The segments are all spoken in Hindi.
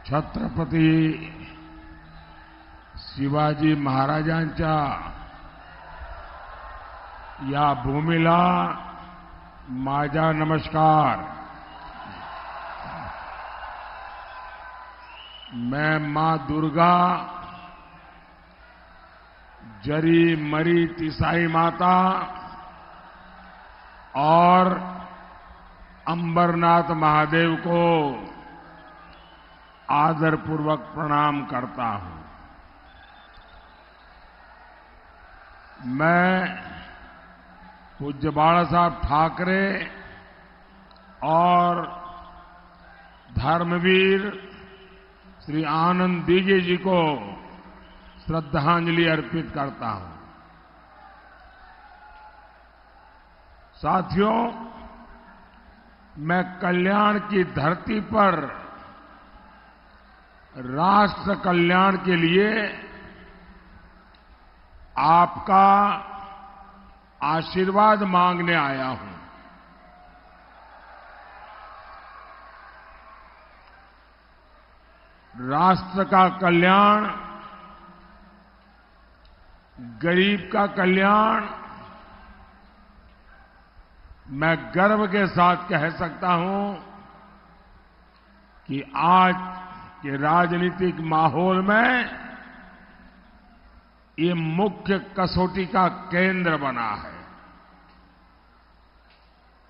छत्रपती शिवाजी महाराजांच्या या भूमीला माझा नमस्कार। मैं मां दुर्गा, जरी मरी तिसाई माता और अंबरनाथ महादेव को आदरपूर्वक प्रणाम करता हूं। मैं पूज्य बाला साहब ठाकरे और धर्मवीर श्री आनंद दीघे जी को श्रद्धांजलि अर्पित करता हूं। साथियों, मैं कल्याण की धरती पर राष्ट्र कल्याण के लिए आपका आशीर्वाद मांगने आया हूं। राष्ट्र का कल्याण, गरीब का कल्याण, मैं गर्व के साथ कह सकता हूं कि आज के राजनीतिक माहौल में ये मुख्य कसौटी का केंद्र बना है।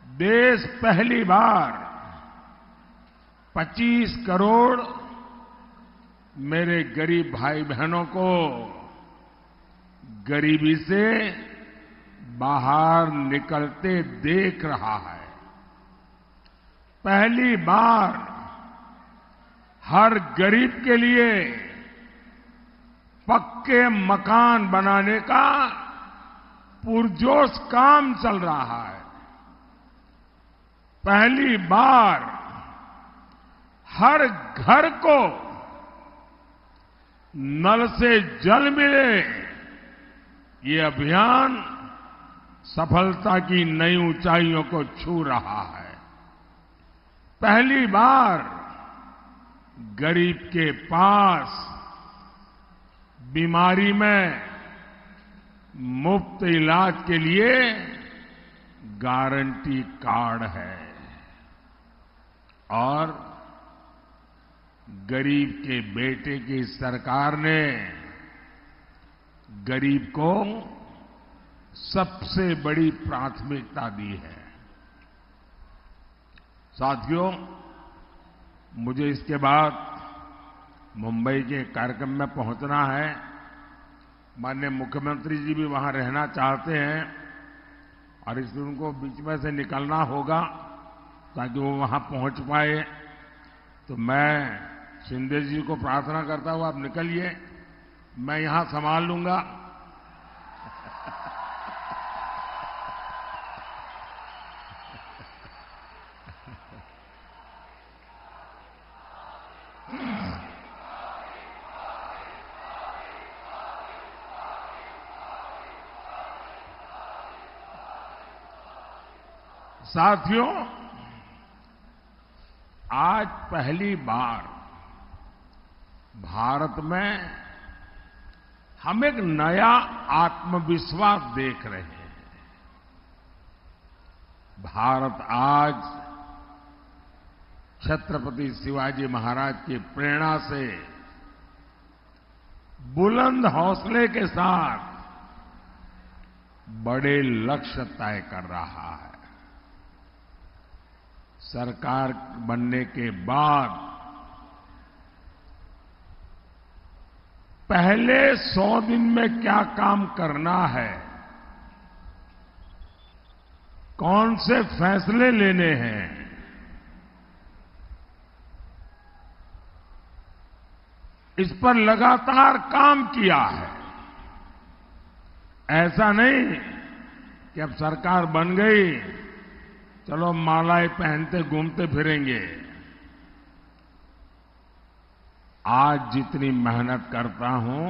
देश पहली बार 25 करोड़ मेरे गरीब भाई बहनों को गरीबी से बाहर निकलते देख रहा है। पहली बार हर गरीब के लिए पक्के मकान बनाने का पुरजोश काम चल रहा है। पहली बार हर घर को नल से जल मिले, ये अभियान सफलता की नई ऊंचाइयों को छू रहा है। पहली बार गरीब के पास बीमारी में मुफ्त इलाज के लिए गारंटी कार्ड है और गरीब के बेटे की सरकार ने गरीब को सबसे बड़ी प्राथमिकता दी है। साथियों, मुझे इसके बाद मुंबई के कार्यक्रम में पहुंचना है। माननीय मुख्यमंत्री जी भी वहां रहना चाहते हैं और इसलिए उनको बीच में से निकलना होगा ताकि वो वहां पहुंच पाए। तो मैं शिंदे जी को प्रार्थना करता हूं, आप निकलिए, मैं यहां संभाल लूंगा। साथियों, आज पहली बार भारत में हम एक नया आत्मविश्वास देख रहे हैं। भारत आज छत्रपति शिवाजी महाराज की प्रेरणा से बुलंद हौसले के साथ बड़े लक्ष्य तय कर रहा है। सरकार बनने के बाद पहले 100 दिन में क्या काम करना है, कौन से फैसले लेने हैं, इस पर लगातार काम किया है। ऐसा नहीं कि अब सरकार बन गई, चलो मालाएं पहनते घूमते फिरेंगे। आज जितनी मेहनत करता हूं,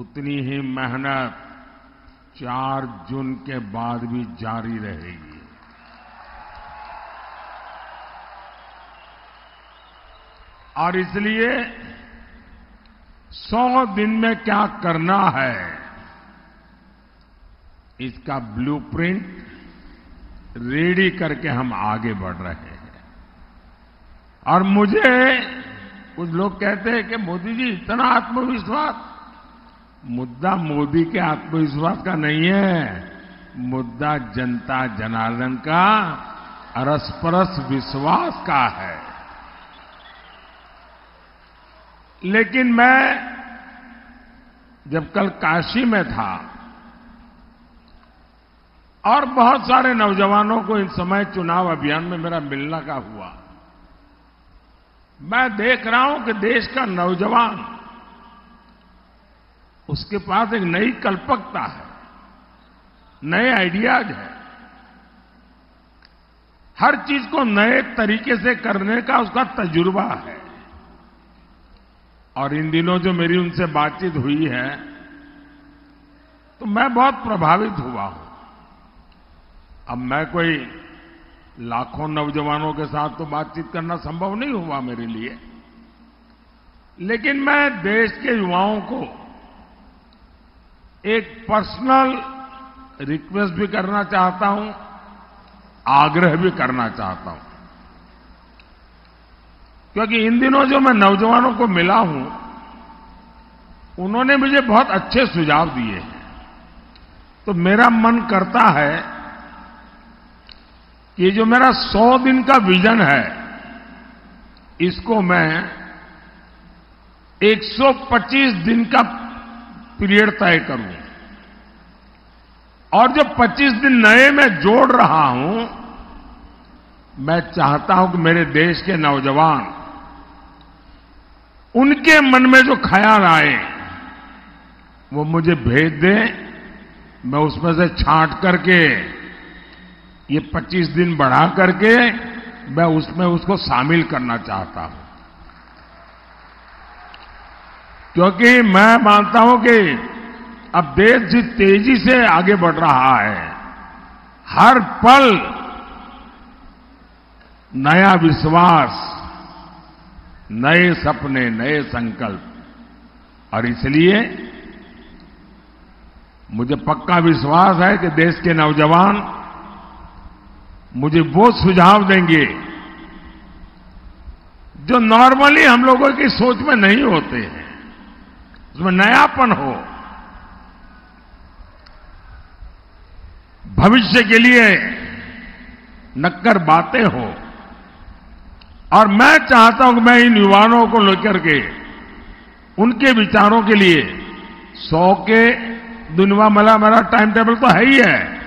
उतनी ही मेहनत 4 जून के बाद भी जारी रहेगी। और इसलिए 100 दिन में क्या करना है, इसका ब्लूप्रिंट रेडी करके हम आगे बढ़ रहे हैं। और मुझे कुछ लोग कहते हैं कि मोदी जी इतना आत्मविश्वास। मुद्दा मोदी के आत्मविश्वास का नहीं है, मुद्दा जनता जनार्दन का अरसपरस विश्वास का है। लेकिन मैं जब कल काशी में था और बहुत सारे नौजवानों को इस समय चुनाव अभियान में मेरा मिलना का हुआ, मैं देख रहा हूं कि देश का नौजवान, उसके पास एक नई कल्पकता है, नए आइडियाज है, हर चीज को नए तरीके से करने का उसका तजुर्बा है। और इन दिनों जो मेरी उनसे बातचीत हुई है तो मैं बहुत प्रभावित हुआ हूं। अब मैं कोई लाखों नौजवानों के साथ तो बातचीत करना संभव नहीं हुआ मेरे लिए, लेकिन मैं देश के युवाओं को एक पर्सनल रिक्वेस्ट भी करना चाहता हूं, आग्रह भी करना चाहता हूं। क्योंकि इन दिनों जो मैं नौजवानों को मिला हूं, उन्होंने मुझे बहुत अच्छे सुझाव दिए हैं। तो मेरा मन करता है कि जो मेरा 100 दिन का विजन है, इसको मैं 125 दिन का पीरियड तय करूं। और जो 25 दिन नए मैं जोड़ रहा हूं, मैं चाहता हूं कि मेरे देश के नौजवान, उनके मन में जो ख्याल आए वो मुझे भेज दें। मैं उसमें से छांट करके ये 25 दिन बढ़ा करके मैं उसमें उसको शामिल करना चाहता हूं। क्योंकि मैं मानता हूं कि अब देश जिस तेजी से आगे बढ़ रहा है, हर पल नया विश्वास, नए सपने, नए संकल्प। और इसलिए मुझे पक्का विश्वास है कि देश के नौजवान मुझे वो सुझाव देंगे जो नॉर्मली हम लोगों की सोच में नहीं होते हैं, उसमें नयापन हो, भविष्य के लिए नक्कर बातें हो। और मैं चाहता हूं कि मैं इन युवाओं को लेकर के उनके विचारों के लिए 100 के दुनवा मला मेरा टाइम टेबल तो है ही है,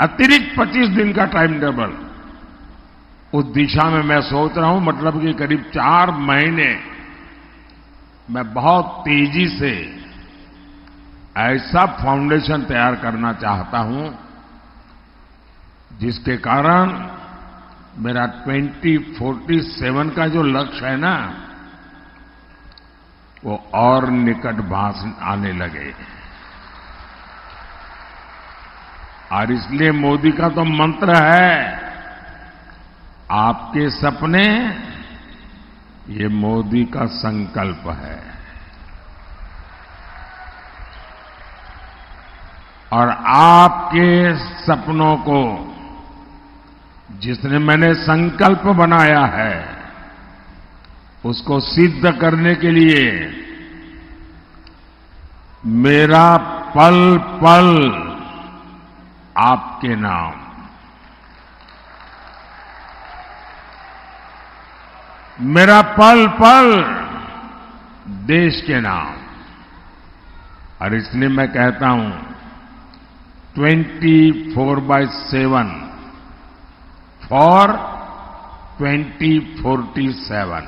अतिरिक्त 25 दिन का टाइम टेबल, उस दिशा में मैं सोच रहा हूं। मतलब कि करीब 4 महीने मैं बहुत तेजी से ऐसा फाउंडेशन तैयार करना चाहता हूं जिसके कारण मेरा 2047 का जो लक्ष्य है ना, वो और निकट भास आने लगे। और इसलिए मोदी का तो मंत्र है, आपके सपने, ये मोदी का संकल्प है। और आपके सपनों को जिसने मैंने संकल्प बनाया है, उसको सिद्ध करने के लिए मेरा पल पल आपके नाम, मेरा पल पल देश के नाम। और इसलिए मैं कहता हूं 24/7 फॉर 2047।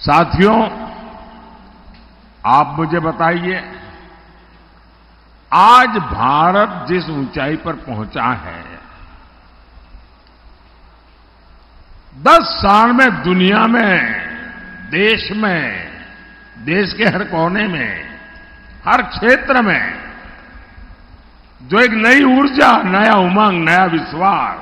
साथियों, आप मुझे बताइए, आज भारत जिस ऊंचाई पर पहुंचा है, 10 साल में दुनिया में, देश में, देश के हर कोने में, हर क्षेत्र में जो एक नई ऊर्जा, नया उमंग, नया विश्वास,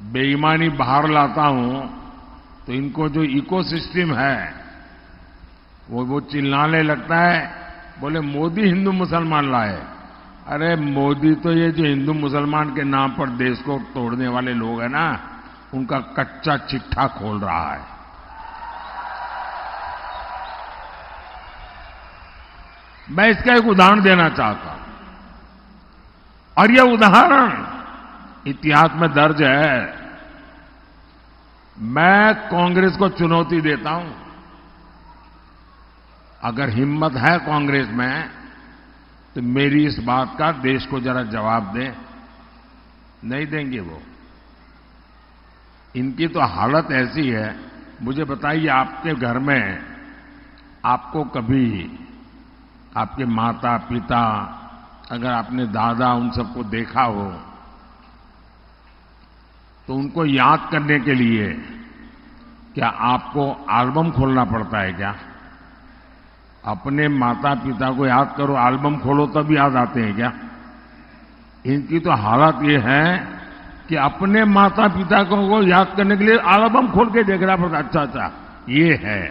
बेईमानी बाहर लाता हूं तो इनको जो इकोसिस्टम है वो चिल्लाने लगता है, बोले मोदी हिंदू मुसलमान लाए। अरे मोदी तो ये जो हिंदू मुसलमान के नाम पर देश को तोड़ने वाले लोग हैं ना, उनका कच्चा चिट्ठा खोल रहा है। मैं इसका एक उदाहरण देना चाहता हूं, और यह उदाहरण इतिहास में दर्ज है। मैं कांग्रेस को चुनौती देता हूं, अगर हिम्मत है कांग्रेस में तो मेरी इस बात का देश को जरा जवाब दें। नहीं देंगे वो। इनकी तो हालत ऐसी है। मुझे बताइए, आपके घर में आपको कभी आपके माता पिता, अगर आपने दादा उन सबको देखा हो तो उनको याद करने के लिए क्या आपको एल्बम खोलना पड़ता है क्या? अपने माता पिता को याद करो, एल्बम खोलो तब याद आते हैं क्या? इनकी तो हालत ये है कि अपने माता पिता को याद करने के लिए एल्बम खोल के देखना पड़ता। अच्छा अच्छा, ये है,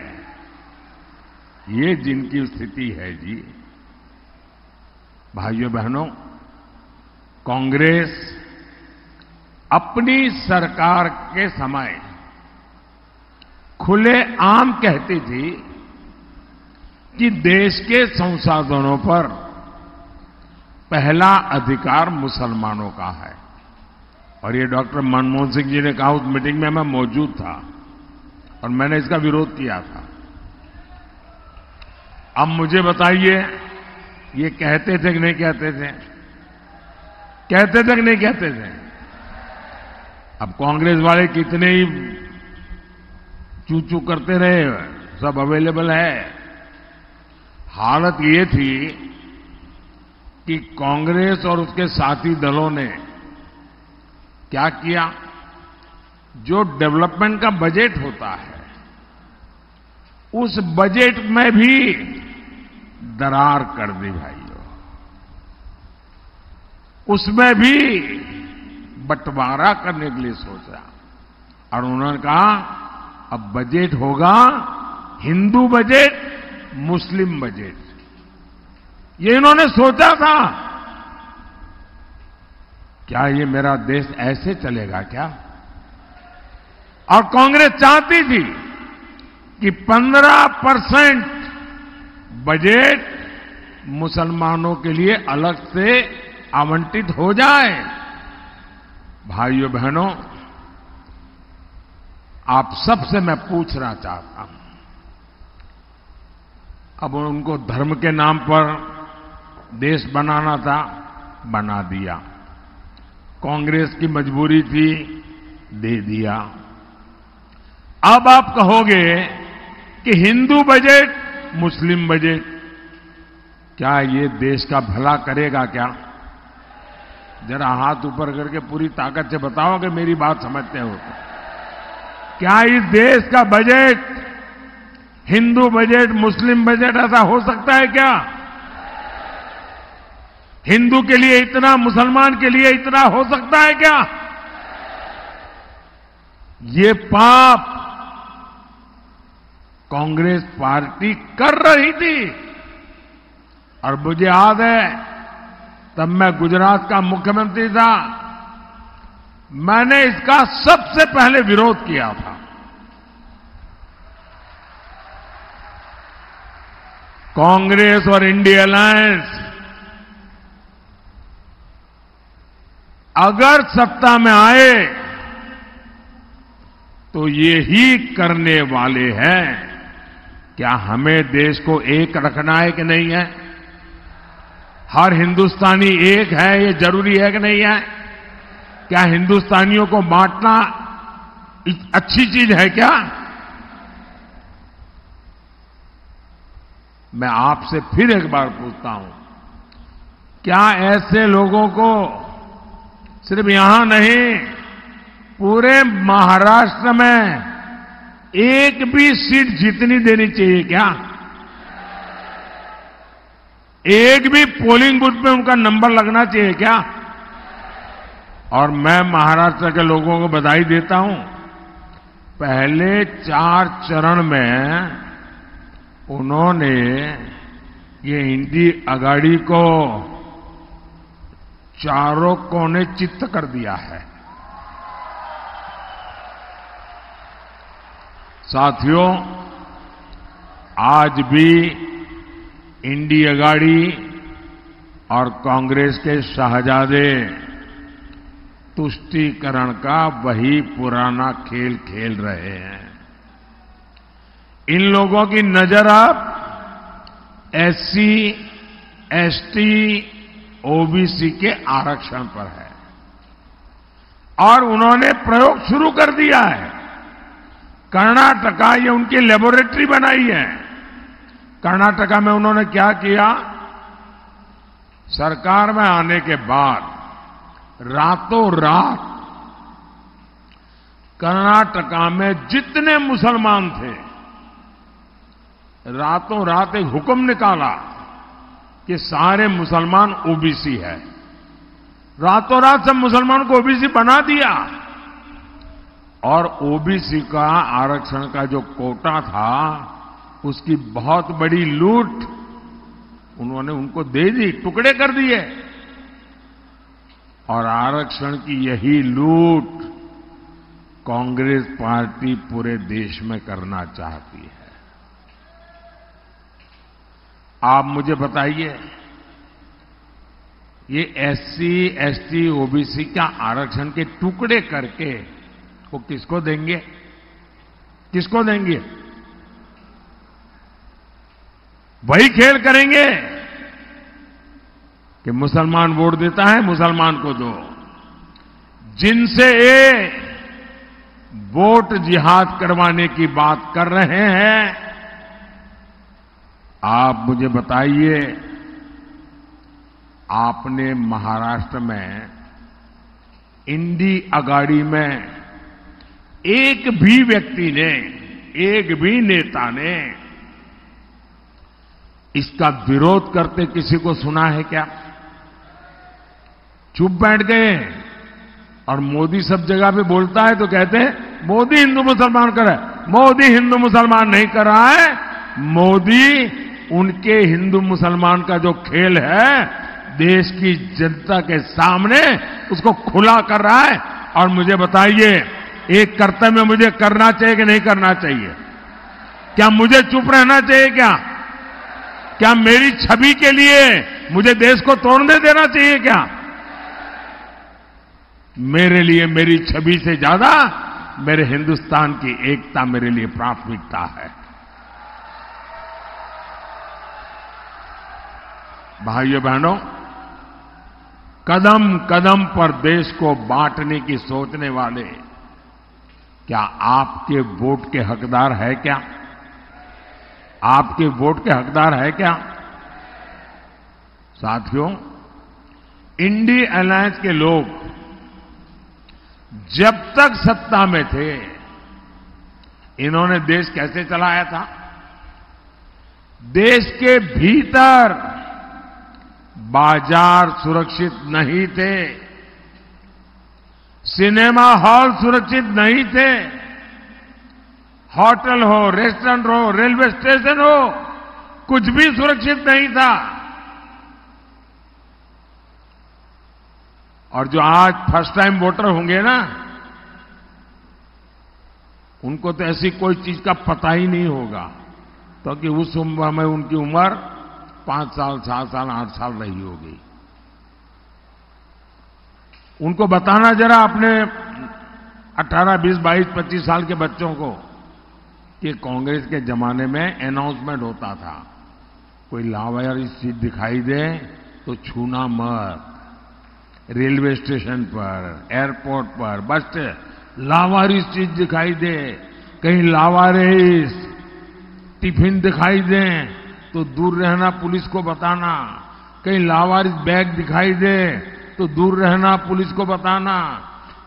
ये जिनकी स्थिति है जी। भाइयों बहनों, कांग्रेस अपनी सरकार के समय खुले आम कहती थी कि देश के संसाधनों पर पहला अधिकार मुसलमानों का है। और ये डॉक्टर मनमोहन सिंह जी ने कहा, उस मीटिंग में मैं मौजूद था और मैंने इसका विरोध किया था। अब मुझे बताइए, ये कहते थे कि नहीं कहते थे? कहते थे कि नहीं कहते थे? अब कांग्रेस वाले कितने ही चू चू करते रहे, सब अवेलेबल है। हालत ये थी कि कांग्रेस और उसके साथी दलों ने क्या किया, जो डेवलपमेंट का बजट होता है उस बजट में भी दरार कर दी भाइयों। उसमें भी बंटवारा करने के लिए सोचा और उन्होंने कहा अब बजट होगा हिंदू बजट, मुस्लिम बजट। ये इन्होंने सोचा था। क्या ये मेरा देश ऐसे चलेगा क्या? और कांग्रेस चाहती थी कि 15% बजट मुसलमानों के लिए अलग से आवंटित हो जाए। भाइयों बहनों, आप सबसे मैं पूछना चाहता हूं, अब उनको धर्म के नाम पर देश बनाना था, बना दिया। कांग्रेस की मजबूरी थी, दे दिया। अब आप कहोगे कि हिंदू बजट, मुस्लिम बजट, क्या ये देश का भला करेगा क्या? जरा हाथ ऊपर करके पूरी ताकत से बताओ कि मेरी बात समझते हो तो। क्या इस देश का बजट हिंदू बजट, मुस्लिम बजट ऐसा हो सकता है क्या? हिंदू के लिए इतना, मुसलमान के लिए इतना हो सकता है क्या? ये पाप कांग्रेस पार्टी कर रही थी। और मुझे याद है, तब मैं गुजरात का मुख्यमंत्री था, मैंने इसका सबसे पहले विरोध किया था। कांग्रेस और इंडिया अलायंस अगर सत्ता में आए तो ये ही करने वाले हैं। क्या हमें देश को एक रखना है कि नहीं है? हर हिंदुस्तानी एक है, ये जरूरी है कि नहीं है? क्या हिंदुस्तानियों को बांटना अच्छी चीज है क्या? मैं आपसे फिर एक बार पूछता हूं, क्या ऐसे लोगों को सिर्फ यहां नहीं, पूरे महाराष्ट्र में एक भी सीट जीतनी देनी चाहिए क्या? एक भी पोलिंग बूथ पे उनका नंबर लगना चाहिए क्या? और मैं महाराष्ट्र के लोगों को बधाई देता हूं। पहले 4 चरण में उन्होंने ये इंडी अगाड़ी को चारों कोने चित्त कर दिया है। साथियों, आज भी इंडी अगाड़ी और कांग्रेस के शहजादे तुष्टीकरण का वही पुराना खेल खेल रहे हैं। इन लोगों की नजर अब एससी, एसटी, ओबीसी के आरक्षण पर है और उन्होंने प्रयोग शुरू कर दिया है। कर्नाटका ये उनकी लेबोरेटरी बनाई है। कर्नाटका में उन्होंने क्या किया? सरकार में आने के बाद रातों रात कर्नाटका में जितने मुसलमान थे, रातों रात एक हुक्म निकाला कि सारे मुसलमान ओबीसी है। रातों रात सब मुसलमान को ओबीसी बना दिया और ओबीसी का आरक्षण का जो कोटा था उसकी बहुत बड़ी लूट उन्होंने उनको दे दी, टुकड़े कर दिए। और आरक्षण की यही लूट कांग्रेस पार्टी पूरे देश में करना चाहती है। आप मुझे बताइए, ये एससी, एसटी, ओबीसी का आरक्षण के टुकड़े करके वो किसको देंगे? किसको देंगे? वही खेल करेंगे कि मुसलमान वोट देता है, मुसलमान को दो। जिनसे ये वोट जिहाद करवाने की बात कर रहे हैं, आप मुझे बताइए, आपने महाराष्ट्र में इंडी अगाड़ी में एक भी व्यक्ति ने, एक भी नेता ने इसका विरोध करते किसी को सुना है क्या? चुप बैठ गए। और मोदी सब जगह पे बोलता है तो कहते हैं मोदी हिंदू मुसलमान कर रहा है। मोदी हिंदू मुसलमान नहीं कर रहा है। मोदी उनके हिंदू मुसलमान का जो खेल है देश की जनता के सामने उसको खुला कर रहा है। और मुझे बताइए, एक कर्तव्य मुझे करना चाहिए कि नहीं करना चाहिए? क्या मुझे चुप रहना चाहिए? क्या मेरी छवि के लिए मुझे देश को तोड़ने देना चाहिए? क्या मेरे लिए मेरी छवि से ज्यादा मेरे हिंदुस्तान की एकता मेरे लिए प्राथमिकता है। भाइयों बहनों, कदम कदम पर देश को बांटने की सोचने वाले क्या आपके वोट के हकदार है? क्या आपके वोट के हकदार है? क्या साथियों, इंडी अलायंस के लोग जब तक सत्ता में थे, इन्होंने देश कैसे चलाया था? देश के भीतर बाजार सुरक्षित नहीं थे, सिनेमा हॉल सुरक्षित नहीं थे, होटल हो, रेस्टोरेंट हो, रेलवे स्टेशन हो, कुछ भी सुरक्षित नहीं था। और जो आज फर्स्ट टाइम वोटर होंगे ना, उनको तो ऐसी कोई चीज का पता ही नहीं होगा, क्योंकि उस उम्र में उनकी उम्र 5 साल, 7 साल, 8 साल रही होगी। उनको बताना जरा अपने 18, 20, 22, 25 साल के बच्चों को कि कांग्रेस के जमाने में अनाउंसमेंट होता था, कोई लावारिस चीज दिखाई दे तो छूना मत। रेलवे स्टेशन पर, एयरपोर्ट पर, बस लावारिस चीज दिखाई दे, कहीं लावारिस टिफिन दिखाई दे तो दूर रहना, पुलिस को बताना। कहीं लावारिस बैग दिखाई दे तो दूर रहना, पुलिस को बताना।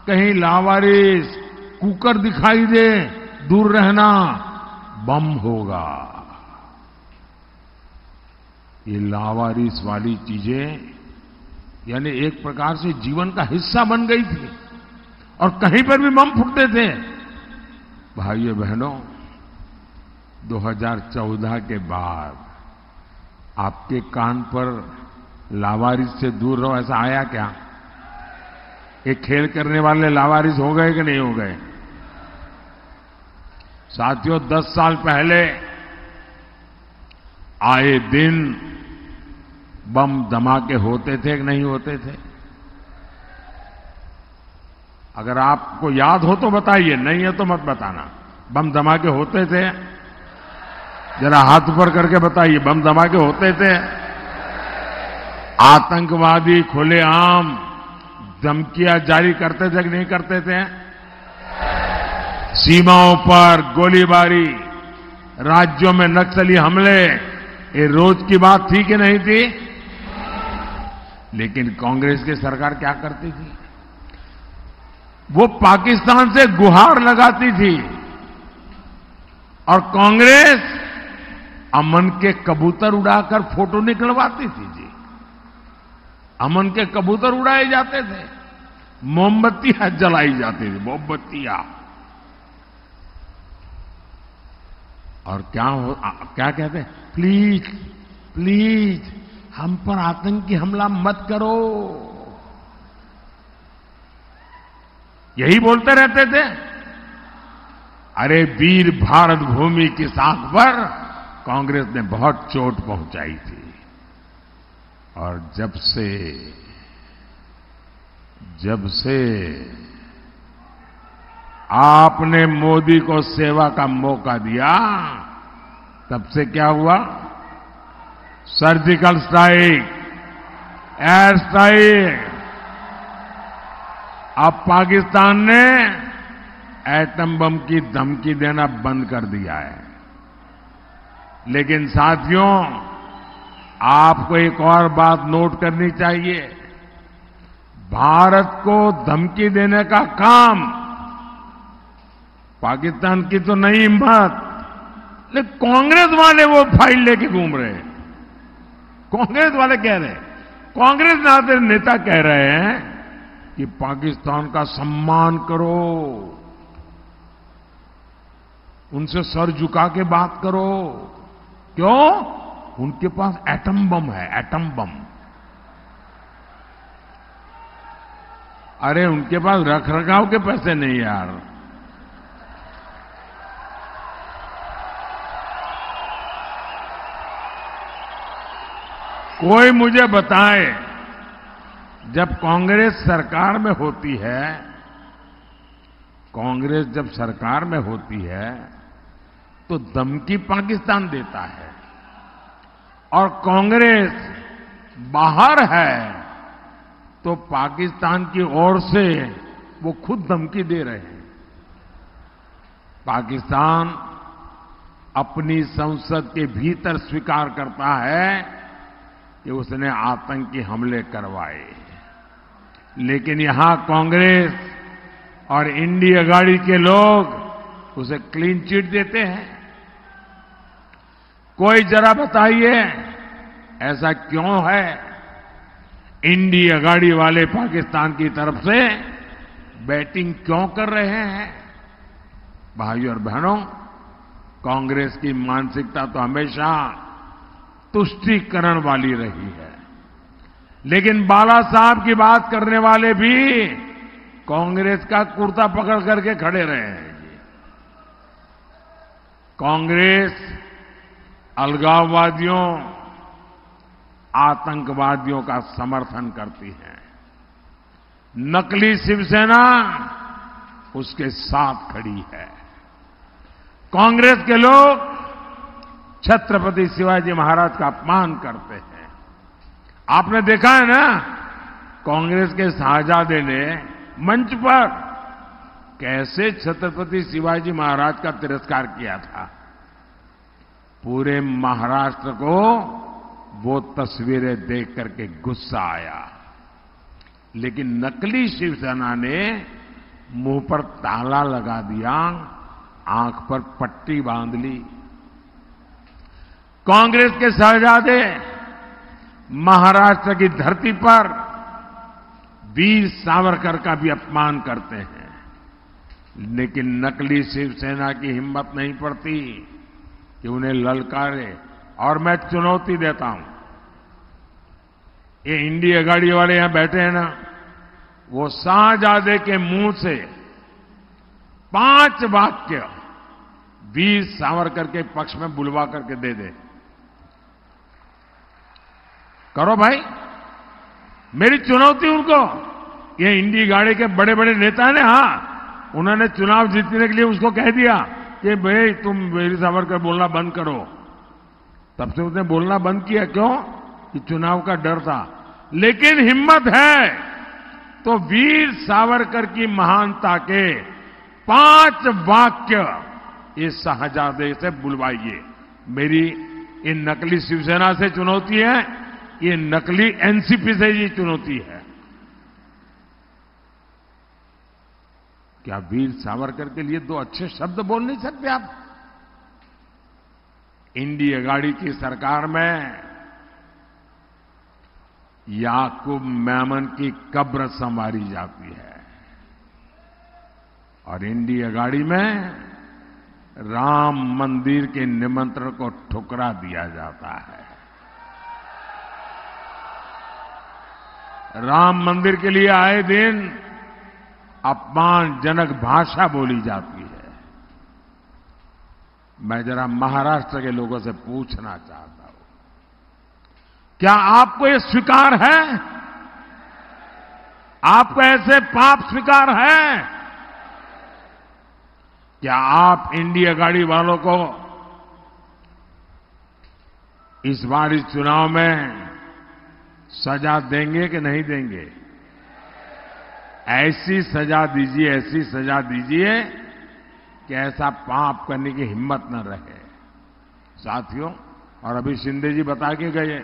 कहीं लावारिस कुकर दिखाई दे, दूर रहना, बम होगा। ये लावारिस वाली चीजें यानी एक प्रकार से जीवन का हिस्सा बन गई थी और कहीं पर भी बम फूटते थे। भाइयों बहनों, 2014 के बाद आपके कान पर लावारिस से दूर रहो ऐसा आया क्या? ये खेल करने वाले लावारिस हो गए कि नहीं हो गए? साथियों, 10 साल पहले आए दिन बम धमाके होते थे कि नहीं होते थे? अगर आपको याद हो तो बताइए, नहीं है तो मत बताना। बम धमाके होते थे? जरा हाथ ऊपर करके बताइए, बम धमाके होते थे? आतंकवादी खुलेआम धमकियां जारी करते थे कि नहीं करते थे? सीमाओं पर गोलीबारी, राज्यों में नक्सली हमले, ये रोज की बात थी कि नहीं थी? लेकिन कांग्रेस की सरकार क्या करती थी? वो पाकिस्तान से गुहार लगाती थी और कांग्रेस अमन के कबूतर उड़ाकर फोटो निकलवाती थी जी। अमन के कबूतर उड़ाए जाते थे, मोमबत्तियां जलाई जाती थी, मोमबत्तियां। और क्या कहते हैं? प्लीज प्लीज हम पर आतंकी हमला मत करो, यही बोलते रहते थे। अरे वीर भारत भूमि की साख पर कांग्रेस ने बहुत चोट पहुंचाई थी। और जब से आपने मोदी को सेवा का मौका दिया, तब से क्या हुआ? Surgical strike, air strike. अब पाकिस्तान ने एटम बम की धमकी देना बंद कर दिया है। लेकिन साथियों, आपको एक और बात नोट करनी चाहिए। भारत को धमकी देने का काम पाकिस्तान की तो नहीं हिम्मत, लेकिन कांग्रेस वाले वो फाइल लेके घूम रहे हैं। कांग्रेस वाले कह रहे हैं, कांग्रेस नेता कह रहे हैं कि पाकिस्तान का सम्मान करो, उनसे सर झुका के बात करो। क्यों? उनके पास एटम बम है, एटम बम। अरे उनके पास रखरखाव के पैसे नहीं यार। कोई मुझे बताए, जब कांग्रेस सरकार में होती है, कांग्रेस जब सरकार में होती है तो धमकी पाकिस्तान देता है, और कांग्रेस बाहर है तो पाकिस्तान की ओर से वो खुद धमकी दे रहे हैं। पाकिस्तान अपनी संसद के भीतर स्वीकार करता है कि उसने आतंकी हमले करवाए, लेकिन यहां कांग्रेस और इंडिया अघाड़ी के लोग उसे क्लीन चिट देते हैं। कोई जरा बताइए ऐसा क्यों है? इंडिया अघाड़ी वाले पाकिस्तान की तरफ से बैटिंग क्यों कर रहे हैं? भाइयों और बहनों, कांग्रेस की मानसिकता तो हमेशा तुष्टीकरण वाली रही है, लेकिन बाला साहब की बात करने वाले भी कांग्रेस का कुर्ता पकड़ करके खड़े रहे हैं। कांग्रेस अलगाववादियों, आतंकवादियों का समर्थन करती है। नकली शिवसेना उसके साथ खड़ी है। कांग्रेस के लोग छत्रपति शिवाजी महाराज का अपमान करते हैं। आपने देखा है ना, कांग्रेस के शाहजादे ने मंच पर कैसे छत्रपति शिवाजी महाराज का तिरस्कार किया था। पूरे महाराष्ट्र को वो तस्वीरें देख करके गुस्सा आया, लेकिन नकली शिवसेना ने मुंह पर ताला लगा दिया, आंख पर पट्टी बांध ली। कांग्रेस के शहजादे महाराष्ट्र की धरती पर वीर सावरकर का भी अपमान करते हैं, लेकिन नकली शिवसेना की हिम्मत नहीं पड़ती कि उन्हें ललकारे। और मैं चुनौती देता हूं, ये इंडिया अघाड़ी वाले यहां बैठे हैं ना, वो शाहजादे के मुंह से 5 वाक्य वीर सावरकर के पक्ष में बुलवा करके दे दे। करो भाई, मेरी चुनौती उनको। ये इंडी गाड़ी के बड़े बड़े नेता ने, हाँ, उन्होंने चुनाव जीतने के लिए उसको कह दिया कि भाई तुम वीर सावरकर बोलना बंद करो। तब से उसने बोलना बंद किया। क्यों? कि चुनाव का डर था। लेकिन हिम्मत है तो वीर सावरकर की महानता के 5 वाक्य इस शाहजादे से बुलवाइए। मेरी इन नकली शिवसेना से चुनौती है, ये नकली एनसीपी से ये चुनौती है। क्या वीर सावरकर के लिए 2 अच्छे शब्द बोल नहीं सकते आप? इंडी अघाड़ी की सरकार में याकूब मेमन की कब्र संवारी जाती है और इंडी अघाड़ी में राम मंदिर के निमंत्रण को ठुकरा दिया जाता है। राम मंदिर के लिए आए दिन अपमानजनक भाषा बोली जाती है। मैं जरा महाराष्ट्र के लोगों से पूछना चाहता हूं, क्या आपको ये स्वीकार है? आपको ऐसे पाप स्वीकार है? क्या आप इंडिया गाड़ी वालों को इस बार इस चुनाव में सजा देंगे कि नहीं देंगे? ऐसी सजा दीजिए, ऐसी सजा दीजिए कि ऐसा पाप करने की हिम्मत न रहे। साथियों, और अभी शिंदे जी बता के गए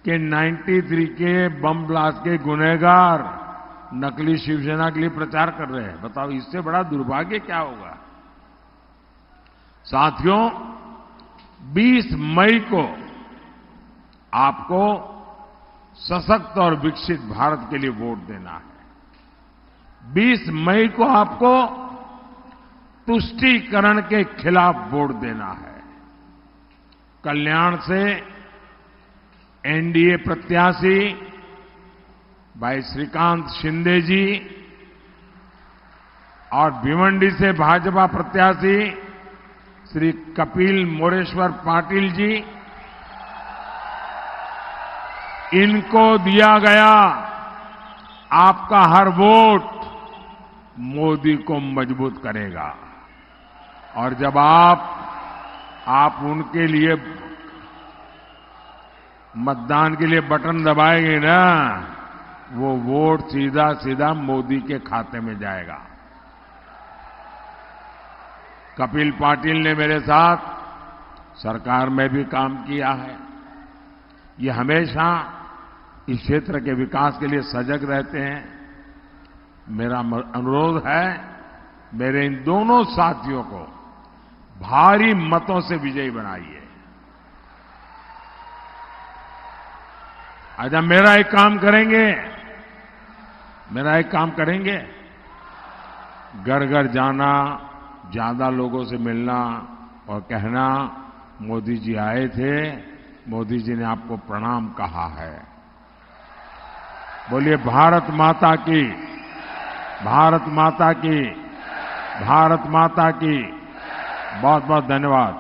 कि 93 के बम ब्लास्ट के गुनहगार नकली शिवसेना के लिए प्रचार कर रहे हैं। बताओ, इससे बड़ा दुर्भाग्य क्या होगा? साथियों, 20 मई को आपको सशक्त और विकसित भारत के लिए वोट देना है। 20 मई को आपको तुष्टीकरण के खिलाफ वोट देना है। कल्याण से एनडीए प्रत्याशी भाई श्रीकांत शिंदे जी और भिवंडी से भाजपा प्रत्याशी श्री कपिल मोरेश्वर पाटिल जी, इनको दिया गया आपका हर वोट मोदी को मजबूत करेगा। और जब आप उनके लिए मतदान के लिए बटन दबाएंगे ना, वो वोट सीधा सीधा मोदी के खाते में जाएगा। कपिल पाटिल ने मेरे साथ सरकार में भी काम किया है। ये हमेशा इस क्षेत्र के विकास के लिए सजग रहते हैं। मेरा अनुरोध है, मेरे इन दोनों साथियों को भारी मतों से विजयी बनाइए। अच्छा, मेरा एक काम करेंगे, घर घर जाना, ज्यादा लोगों से मिलना और कहना, मोदी जी आए थे, मोदी जी ने आपको प्रणाम कहा है। बोलिए भारत माता की, भारत माता की, भारत माता की। बहुत बहुत धन्यवाद।